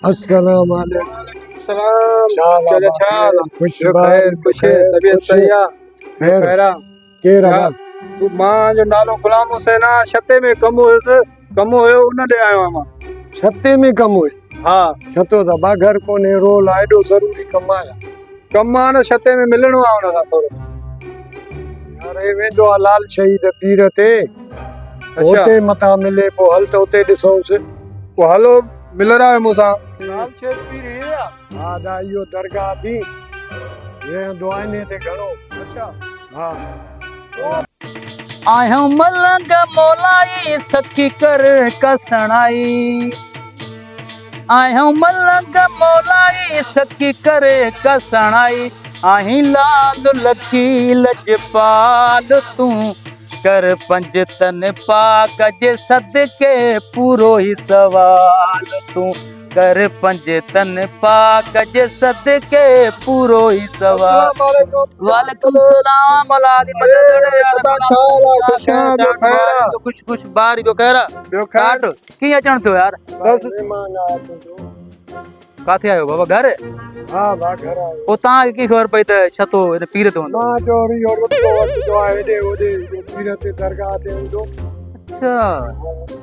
अस्सलाम वालेकुम। सलाम। शाला चले छाल खुश जो खैर खुश तबीयत सही है खैर खैरा केर या आवाज तू मां जो नालो गुलाम हुसैन आ छते में कम हुयो उन दे आयो मां। छते में कम हुए हा छतो दा बाघर कोने रोल आइडो जरूरी कमाया कम आ न छते में मिलणो आ उन सां थोरो। अरे वेंदो आ लाल शहीद पीर ते अच्छा होते मथा मिले पो हल तो होते ॾिसोसि। वो हलो मिल रहा है मूंसां लाल शेर पीर ही आ। हा दा इहो दरगाह थी ये दुआने ते घणो अच्छा हा आयो मलंग मोलाई सखी कर कसणाई आयो मलंग मोलाई सखी कर कसणाई आही लाल लखी लजपाल तू कर पंज तन पाक जे सदके पूरो ही सवाल तू कर पंज तन पाक जे सदके पूरो ही सवाल। वालेकुम सलाम अलाली मदद यार पता गुलाम छाला शाह खुश आ खे ॿियो ॾाढो खैर बारी आ जो खुश बारी जो कहरा ॿियो खैर काट कीअं अचण थियो यार बस मेहमान आ तुंहिंजो काथे आयो बाबा घर हा बा घर आयो पोइ तव्हांखे कीअं ख़बर पई त छतो हिन पीर ते हूंदो मां चोरी और रुपो वठंदो आहे हेॾे होॾे पीर ते दरगाह ते हूंदो अच्छा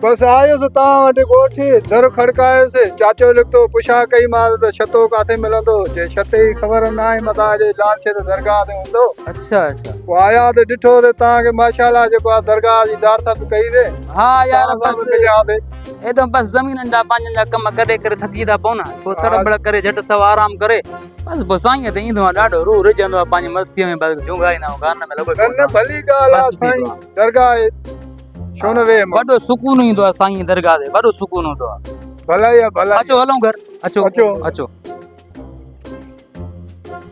बस आयुसि तव्हां वटि ॻोठी दर खड़कायोसि चाचो लिखतो पुछा कई मां त छतो काथे मिलंदो जे छते ई ख़बर न आहे मथां जे लाल शेर दरगाह ते हूंदो। अच्छा अच्छा पोइ आया त ॾिठो त तव्हांखे माशाल्लाह जेको आहे दरगाह जी दारथप कई रे हा यार तव्हां सां बस बि मिलियासीं। एकदम बस ज़मीननि जा पंहिंजनि जा कम करे करे थकी था पऊं न पोइ हा। तड़बड़ करे झटि सवा आराम करे बस पोइ साईं ते ईंदो आहे ॾाढो रूह रिझंदो आहे पंहिंजी मस्तीअ में बस झूंगाईंदा आहियूं गाननि में लॻो न न भली ॻाल्हि आहे मस्तु थी साईं पियो आहे। दरगाह छो न वेह मां वॾो सुकून ईंदो आहे साईं दरगाह ते वॾो सुकून हूंदो आहे। भलाई आहे भलाई अचो हलूं घर अचो अचो। अचो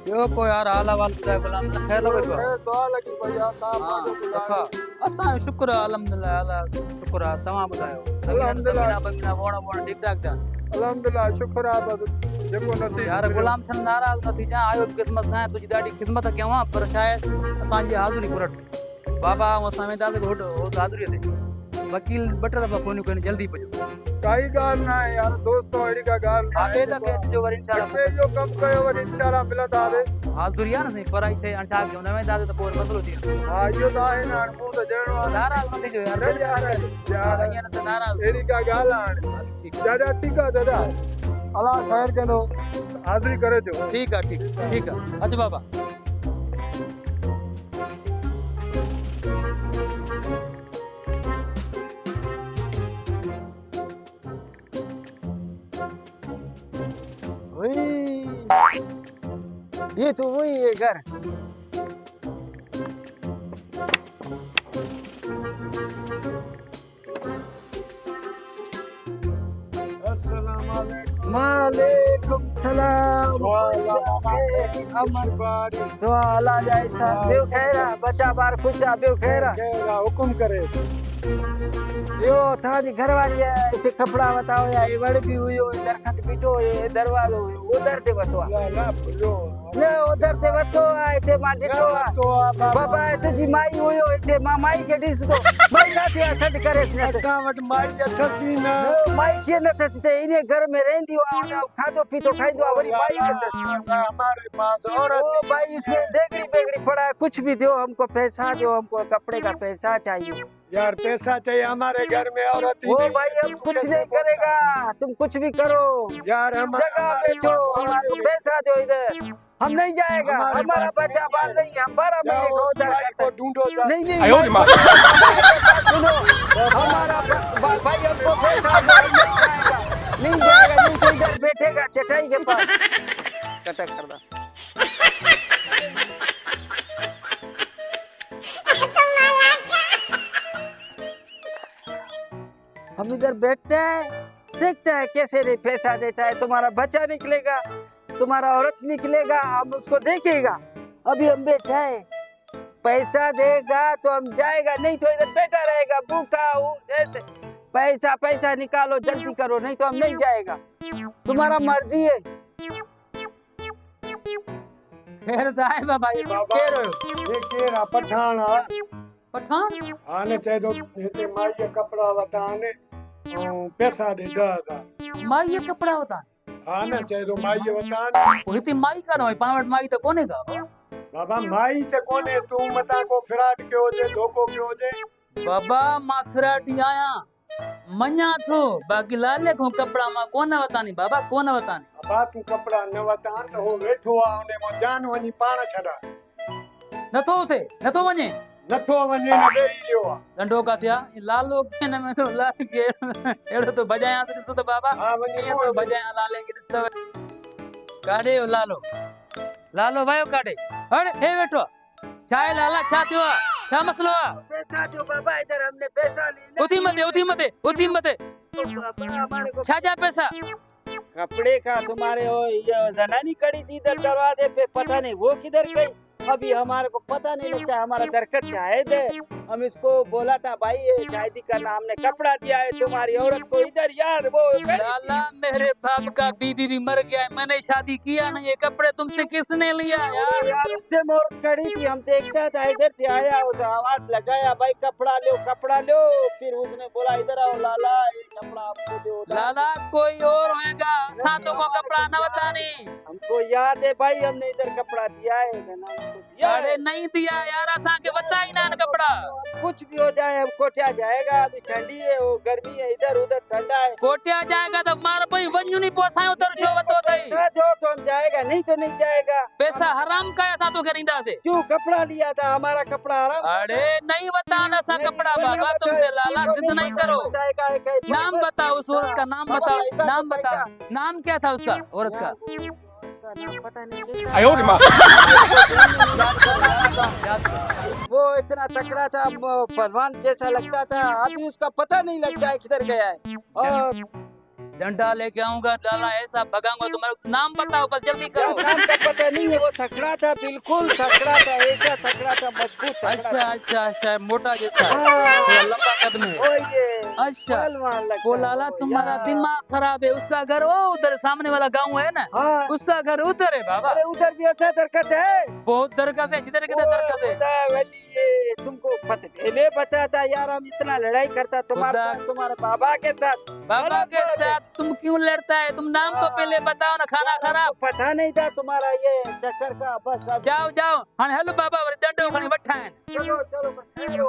ॿियो पोइ यार हाल अहवाल ॿुधायो गुलाम ख़ैर लॻो पियो आहे? दुआ लॻी पई आहे तव्हां हा पंहिंजो सफ़ा ॿुधायो। असांजो शुक्र आहे अल्हम्दुलिल्लाह अल्लाह शुक्र आहे तव्हां ॿुधायो अल्हम्दुलिल्लाह। ज़मीना वण ठीकु ठाक था अल्हम्दुलिल्लाह शुक्र आहे बस जेको नसीब यार गुलाम सन नाराज़ न थी जा आयो क़िस्मत सां तुंहिंजी ॾाढी ख़िदमत कयूं आहे पर शायदि असांजी हाज़ुरी घुरट बाबा ऐं असां वेंदासीं हो हाज़ुरीअ ते वकील ॿ टे दफ़ा फ़ोनियूं कयूं जल्दी पुॼो काई ॻाल्हि न आहे यार दोस्त अहिड़ी का ॻाल्हि न हा आहे ॿिए दफ़े अचिजो वरी इंशाल्लाह पंहिंजो कमु कयो वरी इंशाल्लाह मिलंदासीं। हाज़ुरी आहे न साईं पराई शइ हाणे छा कयूं न वेंदासीं त पोइ वरी मसइलो थी वेंदो हा इहो त आहे न हाणे मूं त ॾियणो आहे नाराज़ न थिजो यार न यार यार ईअं न त नाराज़ अहिड़ी का ॻाल्हि आहे हाणे ठीकु दादा ठीकु आहे दादा अलाह ख़ैर कंदो हाज़िरी करे थियो ठीकु आहे ठीकु आहे अच बाबा ये तो वही है घर वालेकुम सलाम अमर बारी दुआ अल्लाह जाए साहब देव खैरा बच्चा बार खुशा देव खैरा केरा हुकुम करे यो थारी घरवाली है इसे कपड़ा बताओ या ये वड़ भी हुई हो दरखत बीटो ये दरवाजो उधर से बतो ला ला पुलो ने उधर से बतो आए थे मां डिठो तो बाबा तुझी माई हुई हो इते मां माई के डिस दो माई ना थे छट करे इसने का वट माई अथसी न माई के न थे इने घर में रहंदी हो खादो पीतो खाइदो वरी माई न थे हमारे पास ओ भाई इसमें देगड़ी बेगड़ी पड़ा है कुछ भी दो हमको पैसा दो हमको कपड़े का पैसा चाहिए यार पैसा चाहिए हमारे घर में औरत ओ भाई हम कुछ नहीं करेगा तुम कुछ भी करो यार हम जगह बेचो हमारे को पैसा दो इधर हम नहीं जाएगा हमारा बच्चा बाल नहीं है हमारा मेरे को को ढूंढो नहीं नहीं सुनो हमारा भाई हमको पैसा दो नहीं जाएगा नहीं तो इधर बैठेगा चटाई के पास कटक कर दा हम इधर बैठते हैं देखते हैं कैसे नहीं पैसा देता है तुम्हारा बच्चा निकलेगा तुम्हारा औरत निकलेगा हम उसको देखेगा अभी हम बैठे हैं पैसा देगा तो हम जाएगा नहीं तो इधर बैठा रहेगा भूखा ऐसे पैसा पैसा निकालो जल्दी करो नहीं तो हम नहीं जाएगा तुम्हारा मर्जी है खैर दाए बाबा ये ये केरा पठान आ पठान आने चाहे तो हिते माई कपड़ा वताने पैसा दे 10,000 मां ये कपड़ा होता हाँ ना चाहे तो माई वतान हिते माई का न पाण वटि माई त कोन्हे का बाबा माई ते कोने तू मता को फिराट कयो जे धोखो कयो जे बाबा मां फिराटी आया मञा थो बाक़ी लाले को कपड़ा मां कोन वतानी बाबा कोन वतानी बाबा तू कपड़ा न वतान तो हो वेठो आ उने मो जान वनी पाण छडा नथो थे नथो वञे नथो वने न डेई लियो आ डंडो का थिया लालो के न में तो लाल के एड़ो तो बजाया तो ॾिसो त बाबा हाँ वनी कीअं तो बजाया लाले के ॾिस त काढे यो लालो लालो भायो काढे हट हे वेठो छा आहे लाला छा थियो आहे छा मसलो आहे पैसा दो बाबा, इधर हमने पैसा नहीं उथी मते बाबा, हमारे को छा पैसा कपड़े का तुम्हारे वो ये जनानी कड़ी थी इधर दरवाजे पे, पता नहीं वो किधर गई। अभी हमारे को पता नहीं लगता, हमारा दरकत शायद है। हम इसको बोला था भाई ये शादी करना, हमने कपड़ा दिया है तुम्हारी औरत को इधर यार वो लाला मेरे बाप का बीबी भी मर गया है, मैंने शादी किया नहीं, ये कपड़े तुमसे किसने लिया यार यार उससे मोर खड़ी थी, हम देखता था इधर से आया, उसे आवाज लगाया भाई कपड़ा लो, फिर उसने बोला इधर आओ लाला ये कपड़ा आपको दो। लाला कोई और होएगा, सातों को कपड़ा न बतानी। हमको याद है भाई, हमने इधर कपड़ा दिया है अरे नहीं दिया यार, असा के बता ही ना कपड़ा। कुछ भी हो जाए हम कोटिया जाएगा, अभी ठंडी है वो गर्मी है, इधर उधर ठंडा है। कोटिया जाएगा तो मार पई वन्यू नहीं पोसायो तर छो वतो दई जो तो हम जाएगा, नहीं तो नहीं जाएगा। पैसा हराम का ऐसा तो करिंदा से क्यों कपड़ा लिया था, हमारा कपड़ा हराम। अरे नहीं बताना सा कपड़ा बाबा, तुमसे लाला जिद नहीं करो। नाम बताओ उस औरत का, नाम बताओ, नाम बताओ, नाम क्या था उसका औरत का? पता नहीं। आयो रे मां वो इतना तकड़ा था, पहलवान जैसा लगता था, अभी उसका पता नहीं लगता है किधर गया है। और डंडा लेके आऊंगा लाला, ऐसा भगाऊंगा तुम्हारा। नाम बताओ बस जल्दी करो। नाम का पता नहीं है, वो तकड़ा था, बिल्कुल तकड़ा था, ऐसा तकड़ा था, मजबूत तकड़ा अच्छा मोटा जैसा, हाँ। थोड़ा लंबा कद में। ओ ये अच्छा पहलवान लगता वो है। लाला तुम्हारा यार। दिमाग खराब है। उसका घर वो उधर सामने वाला गांव है ना, हाँ। उसका घर उधर है बाबा। अरे उधर भी अच्छा दरकत है, बहुत दरकत है, जिधर किधर दरकत है। खुदा वली ये तुमको पहले बताता यार, हम इतना लड़ाई करता तुम्हारे खुदा- साथ, तुम्हारे बाबा के साथ। बाबा के साथ तुम क्यों लड़ता है? तुम नाम तो पहले बताओ ना, खाना खराब। पता नहीं था तुम्हारा ये चक्कर का, बस अब जाओ हाँ हेलो बाबा वरी डंडो खणी वठा है। चलो बस ठहरो।